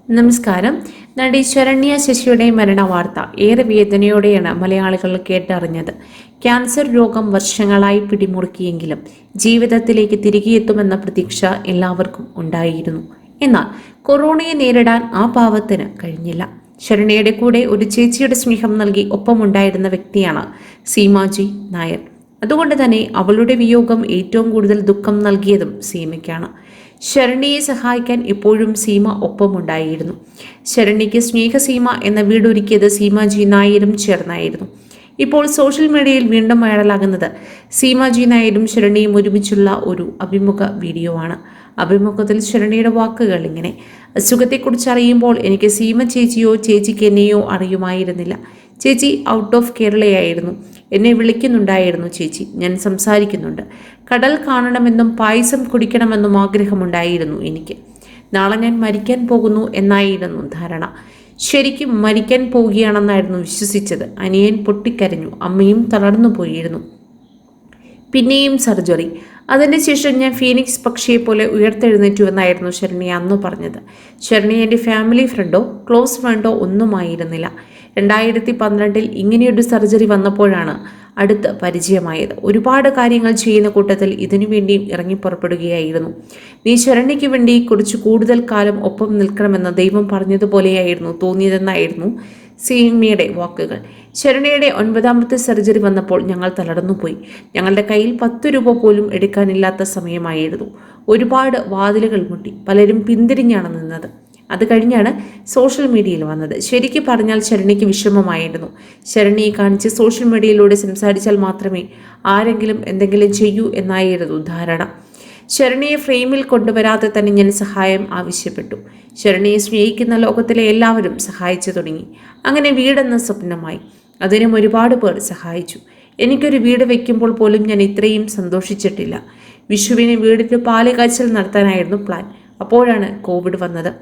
നമസ്കാരം. നടി ശരണ്യ ശശിയുടെ മരണവാർത്ത ഏറെ വേദനയോടെയാണ് മലയാളികൾ കേട്ടറിഞ്ഞത്. ക്യാൻസർ രോഗം വർഷങ്ങളായി പിടിമുറുക്കിയെങ്കിലും ജീവിതത്തിലേക്ക് തിരികെ എത്തുമെന്ന പ്രതീക്ഷ എല്ലാവർക്കും ഉണ്ടായിരുന്നു. എന്നാൽ കൊറോണയെ നേരിടാൻ ആ പാവത്തിന് കഴിഞ്ഞില്ല. ശരണ്യയുടെ കൂടെ ഒരു ചേച്ചിയുടെ സ്നേഹം നൽകി ഒപ്പമുണ്ടായിരുന്ന വ്യക്തിയാണ് സീമാജി നായർ. അതുകൊണ്ട് തന്നെ അവളുടെ വിയോഗം ഏറ്റവും കൂടുതൽ ദുഃഖം നൽകിയതും സീമയ്ക്കാണ്. ശരണ്യയെ സഹായിക്കാൻ എപ്പോഴും സീമ ഒപ്പമുണ്ടായിരുന്നു. ശരണ്യയ്ക്ക് സ്നേഹസീമ എന്ന വീടൊരുക്കിയത് സീമാജി നായരും ചേർന്നായിരുന്നു. ഇപ്പോൾ സോഷ്യൽ മീഡിയയിൽ വീണ്ടും വൈറലാകുന്നത് സീമാജി നായരും ശരണ്യയും ഒരുമിച്ചുള്ള ഒരു അഭിമുഖ വീഡിയോ ആണ്. അഭിമുഖത്തിൽ ശരണ്യയുടെ വാക്കുകൾ ഇങ്ങനെ: അസുഖത്തെക്കുറിച്ച് അറിയുമ്പോൾ എനിക്ക് സീമ ചേച്ചിയോ ചേച്ചിക്ക് എന്നെയോ അറിയുമായിരുന്നില്ല. ചേച്ചി ഔട്ട് ഓഫ് കേരളയായിരുന്നു. എന്നെ വിളിക്കുന്നുണ്ടായിരുന്നു ചേച്ചി. ഞാൻ സംസാരിക്കുന്നുണ്ട്. കടൽ കാണണമെന്നും പായസം കുടിക്കണമെന്നും ആഗ്രഹമുണ്ടായിരുന്നു എനിക്ക്. നാളെ ഞാൻ മരിക്കാൻ പോകുന്നു എന്നായിരുന്നു ധാരണ. ശരിക്കും മരിക്കാൻ പോവുകയാണെന്നായിരുന്നു വിശ്വസിച്ചത്. അനിയൻ പൊട്ടിക്കരഞ്ഞു. അമ്മയും തളർന്നു പോയിരുന്നു. പിന്നെയും സർജറി. അതിൻ്റെ ശേഷം ഞാൻ ഫീനിക്സ് പക്ഷിയെ പോലെ ഉയർത്തെഴുന്നേറ്റുവെന്നായിരുന്നു ശരണ്യ അന്ന് പറഞ്ഞത്. ശരണ്യ എൻ്റെ ഫാമിലി ഫ്രണ്ടോ ക്ലോസ് ഫ്രണ്ടോ ഒന്നുമായിരുന്നില്ല. 2012 ഇങ്ങനെയൊരു സർജറി വന്നപ്പോഴാണ് അടുത്ത് പരിചയമായത്. ഒരുപാട് കാര്യങ്ങൾ ചെയ്യുന്ന കൂട്ടത്തിൽ ഇതിനു വേണ്ടിയും ഇറങ്ങി പുറപ്പെടുകയായിരുന്നു. നീ ശരണ്യയ്ക്ക് വേണ്ടി കുറച്ച് കൂടുതൽ കാലം ഒപ്പം നിൽക്കണമെന്ന് ദൈവം പറഞ്ഞതുപോലെയായിരുന്നു തോന്നിയതെന്നായിരുന്നു സീമയുടെ വാക്കുകൾ. ശരണ്യയുടെ 9ാമത്തെ സർജറി വന്നപ്പോൾ ഞങ്ങൾ തളർന്നുപോയി. ഞങ്ങളുടെ കയ്യിൽ 10 രൂപ പോലും എടുക്കാനില്ലാത്ത സമയമായിരുന്നു. ഒരുപാട് വാതിലുകൾ മുട്ടി. പലരും പിന്തിരിഞ്ഞാണ് നിന്നത്. അത് കഴിഞ്ഞാണ് സോഷ്യൽ മീഡിയയിൽ വന്നത്. ശരിക്കും പറഞ്ഞാൽ ശരണ്യയ്ക്ക് വിഷമമായിരുന്നു. ശരണ്യയെ കാണിച്ച് സോഷ്യൽ മീഡിയയിലൂടെ സംസാരിച്ചാൽ മാത്രമേ ആരെങ്കിലും എന്തെങ്കിലും ചെയ്യൂ എന്നായിരുന്നു ധാരണ. ശരണ്യയെ ഫ്രെയിമിൽ കൊണ്ടുവരാതെ തന്നെ ഞാൻ സഹായം ആവശ്യപ്പെട്ടു. ശരണ്യയെ സ്നേഹിക്കുന്ന ലോകത്തിലെ എല്ലാവരും സഹായിച്ചു തുടങ്ങി. അങ്ങനെ വീടെന്ന സ്വപ്നമായി. അതിനും ഒരുപാട് പേർ സഹായിച്ചു. എനിക്കൊരു വീട് വയ്ക്കുമ്പോൾ പോലും ഞാൻ ഇത്രയും സന്തോഷിച്ചിട്ടില്ല. വിഷുവിന് വീടിന് പാല് കാച്ചൽ നടത്താനായിരുന്നു പ്ലാൻ. അപ്പോഴാണ് കോവിഡ് വന്നത്.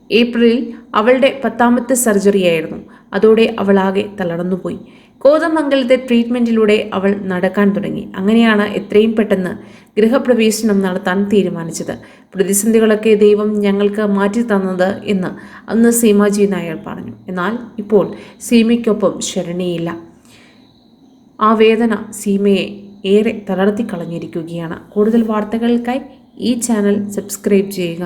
ഏപ്രിലിൽ അവളുടെ 10ാമത്തെ സർജറിയായിരുന്നു. അതോടെ അവളാകെ തളർന്നുപോയി. കോതമംഗലത്തെ ട്രീറ്റ്മെൻറ്റിലൂടെ അവൾ നടക്കാൻ തുടങ്ങി. അങ്ങനെയാണ് എത്രയും പെട്ടെന്ന് ഗൃഹപ്രവേശനം നടത്താൻ തീരുമാനിച്ചത്. പ്രതിസന്ധികളൊക്കെ ദൈവം ഞങ്ങൾക്ക് മാറ്റി തന്നത് എന്ന് അന്ന് സീമാജി നായർ പറഞ്ഞു. എന്നാൽ ഇപ്പോൾ സീമയ്ക്കൊപ്പം ശരണ്യയില്ല. ആ വേദന സീമയെ ഏറെ തളർത്തിക്കളഞ്ഞിരിക്കുകയാണ്. കൂടുതൽ വാർത്തകൾക്കായി ഈ ചാനൽ സബ്സ്ക്രൈബ് ചെയ്യുക.